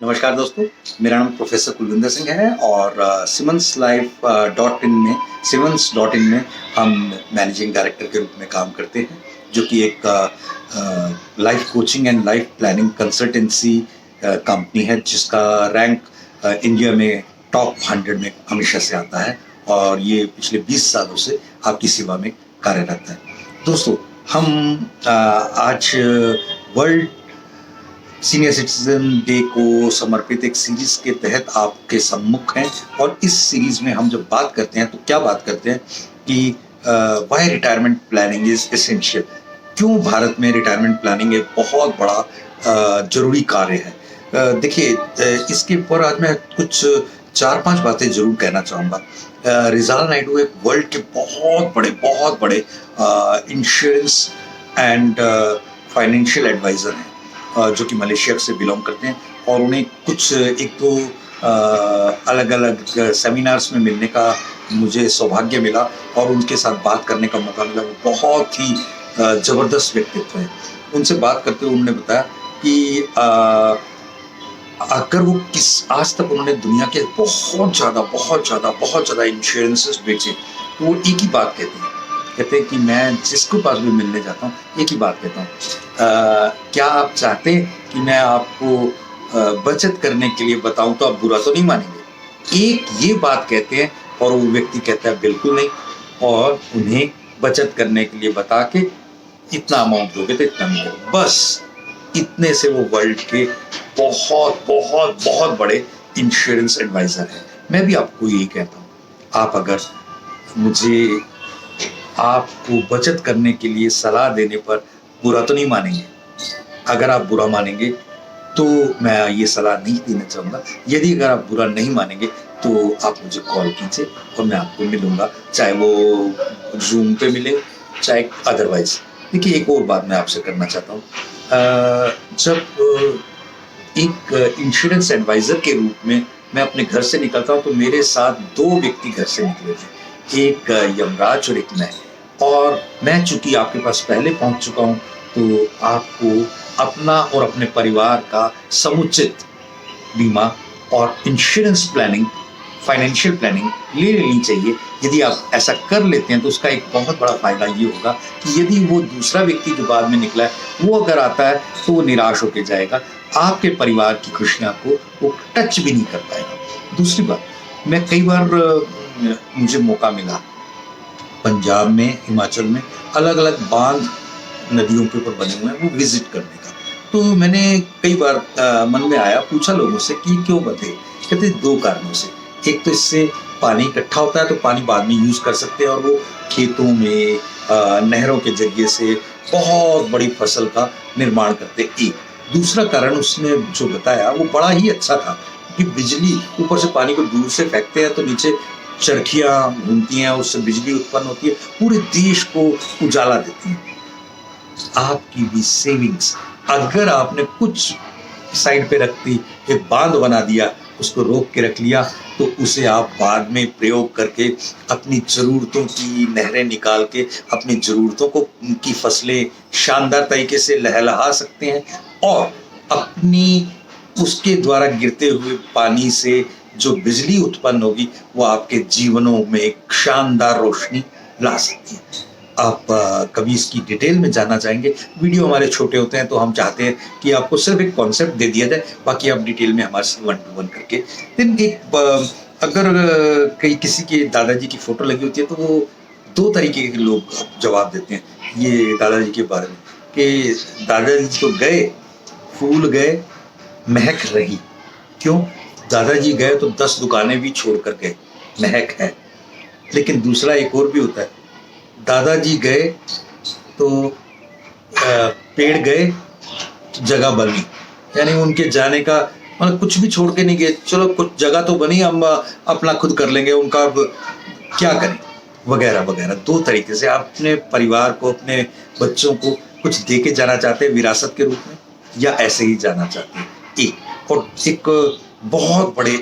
नमस्कार दोस्तों, मेरा नाम प्रोफेसर कुलविंदर सिंह है और सिमंस.इन में हम मैनेजिंग डायरेक्टर के रूप में काम करते हैं, जो कि एक life coaching and life planning consultancy company है, जिसका रैंक इंडिया में टॉप 100 में हमेशा से आता है और ये पिछले 20 सालों से आपकी सेवा में कार्यरत है। दोस्तों, हम आज वर्ल्ड सीनियर सिटीजन डे को समर्पित एक सीरीज के तहत आपके सम्मुख हैं और इस सीरीज में हम जब बात करते हैं तो क्या बात करते हैं कि why retirement planning is essential. क्यों भारत में रिटायरमेंट प्लानिंग एक बहुत बड़ा जरूरी कार्य है। देखिए, इसके ऊपर आज मैं कुछ 4-5 बातें जरूर कहना चाहूँगा। रिजाल नायडू एक वर्ल्ड के बहुत बड़े इंश्योरेंस एंड फाइनेंशियल एडवाइज़र हैं, जो कि मलेशिया से बिलोंग करते हैं और उन्हें कुछ एक दो अलग अलग सेमिनार्स में मिलने का मुझे सौभाग्य मिला और उनके साथ बात करने का मौका मिला। वो बहुत ही ज़बरदस्त व्यक्तित्व है। उनसे बात करते हुए उन्होंने बताया कि अगर वो आज तक उन्होंने दुनिया के बहुत ज़्यादा इंश्योरेंसेस बेचे, तो वो एक ही बात कहते हैं कि मैं जिसको पास भी मिलने जाता हूँ एक ही बात कहता हूँ, क्या आप चाहते हैं कि मैं आपको बचत करने के लिए बताऊं तो आप बुरा तो नहीं मानेंगे। एक ये बात कहते हैं और वो व्यक्ति कहता है बिल्कुल नहीं, और उन्हें बचत करने के लिए बता के इतना अमाउंट दोगे तो इतना मिलेगा, बस इतने से वो वर्ल्ड के बहुत बड़े इंश्योरेंस एडवाइजर हैं। मैं भी आपको यही कहता हूँ, आप अगर मुझे आपको बचत करने के लिए सलाह देने पर बुरा तो नहीं मानेंगे। अगर आप बुरा मानेंगे तो मैं ये सलाह नहीं देना चाहूँगा। यदि अगर आप बुरा नहीं मानेंगे तो आप मुझे कॉल कीजिए और मैं आपको मिलूँगा, चाहे वो जूम पे मिले चाहे अदरवाइज। देखिए, एक और बात मैं आपसे करना चाहता हूँ। जब एक इंश्योरेंस एडवाइज़र के रूप में मैं अपने घर से निकलता हूँ तो मेरे साथ 2 व्यक्ति घर से निकले थे, एक यमराज और एक मैं। और मैं चूंकि आपके पास पहले पहुंच चुका हूं तो आपको अपना और अपने परिवार का समुचित बीमा और इंश्योरेंस प्लानिंग, फाइनेंशियल प्लानिंग ले लेनी चाहिए। यदि आप ऐसा कर लेते हैं तो उसका एक बहुत बड़ा फायदा ये होगा कि यदि वो दूसरा व्यक्ति जो बाद में निकला है वो अगर आता है तो वो निराश होकर जाएगा, आपके परिवार की खुशियां को वो टच भी नहीं कर पाएगा। दूसरी बात, मैं कई बार मुझे मौका मिला पंजाब में, हिमाचल में अलग अलग बांध नदियों के ऊपर बने हुए हैं वो विजिट करने का। तो मैंने कई बार मन में आया, पूछा लोगों से कि क्यों बंधे। कहते 2 कारणों से। एक तो इससे पानी इकट्ठा होता है तो पानी बाद में यूज कर सकते हैं और वो खेतों में नहरों के जरिए से बहुत बड़ी फसल का निर्माण करते। एक दूसरा कारण उसने जो बताया वो बड़ा ही अच्छा था कि बिजली, ऊपर से पानी को दूर से फेंकते हैं तो नीचे चरखियां घूमती हैं, उससे बिजली उत्पन्न होती है, पूरे देश को उजाला देती है। आपकी भी सेविंग्स अगर आपने कुछ साइड पे रखती, एक बांध बना दिया, उसको रोक के रख लिया, तो उसे आप बाद में प्रयोग करके अपनी ज़रूरतों की नहरें निकाल के अपनी ज़रूरतों को की फसलें शानदार तरीके से लहलहा सकते हैं और अपनी उसके द्वारा गिरते हुए पानी से जो बिजली उत्पन्न होगी वो आपके जीवनों में एक शानदार रोशनी ला सकती है। आप कभी इसकी डिटेल में जानना चाहेंगे, वीडियो हमारे छोटे होते हैं तो हम चाहते हैं कि आपको सिर्फ एक कॉन्सेप्ट दे दिया जाए, बाकी आप डिटेल में हमारे से 1-to-1 करके। दिन एक अगर कहीं किसी के दादाजी की फोटो लगी होती है तो वो 2 तरीके के लोग जवाब देते हैं ये दादाजी के बारे में कि दादाजी तो गए, फूल गए, महक रही। क्यों? दादाजी गए तो 10 दुकानें भी छोड़ कर गए, महक है। लेकिन दूसरा एक और भी होता है, दादाजी गए तो पेड़ गए, जगह बनी। यानी उनके जाने का मतलब कुछ भी छोड़ के नहीं गए, चलो कुछ जगह तो बनी, हम अपना खुद कर लेंगे, उनका अब क्या करें, वगैरह वगैरह। 2 तरीके से आप अपने परिवार को, अपने बच्चों को कुछ दे के जाना चाहते हैं विरासत के रूप में, या ऐसे ही जाना चाहते हैं। एक बहुत बड़े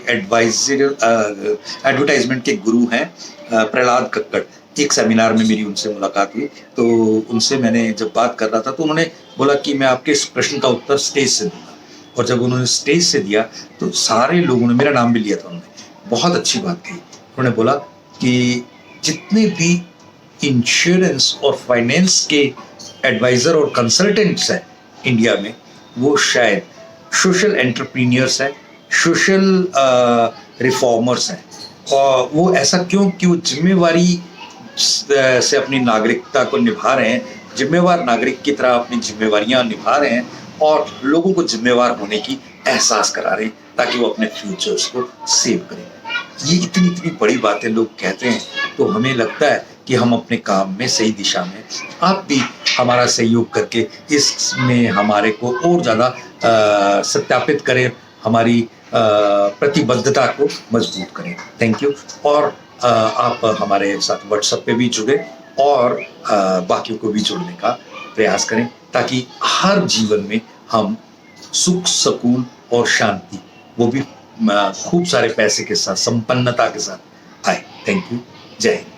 एडवर्टाइजमेंट के गुरु हैं प्रहलाद कक्कड़। एक सेमिनार में मेरी उनसे मुलाकात हुई तो उनसे मैंने जब बात कर रहा था तो उन्होंने बोला कि मैं आपके इस प्रश्न का उत्तर स्टेज से दूंगा। और जब उन्होंने स्टेज से दिया तो सारे लोगों ने, मेरा नाम भी लिया था उन्होंने, बहुत अच्छी बात कही। उन्होंने बोला कि जितने भी इंश्योरेंस और फाइनेंस के एडवाइज़र और कंसल्टेंट्स हैं इंडिया में, वो शायद सोशल एंटरप्रीनियर्स हैं, सोशल रिफॉर्मर्स हैं। और वो ऐसा क्यों कि वो जिम्मेवारी से अपनी नागरिकता को निभा रहे हैं, जिम्मेवार नागरिक की तरह अपनी जिम्मेवारियां निभा रहे हैं और लोगों को जिम्मेवार होने की एहसास करा रहे हैं ताकि वो अपने फ्यूचर्स को सेव करें। ये इतनी इतनी बड़ी बातें लोग कहते हैं तो हमें लगता है कि हम अपने काम में सही दिशा में, आप भी हमारा सहयोग करके इसमें हमारे को और ज़्यादा सत्यापित करें, हमारी प्रतिबद्धता को मजबूत करें। Thank you. और आप हमारे साथ व्हाट्सएप पे भी जुड़े और बाकियों को भी जोड़ने का प्रयास करें ताकि हर जीवन में हम सुख, सुकून और शांति, वो भी खूब सारे पैसे के साथ, संपन्नता के साथ आए। Thank you. जय हिंद।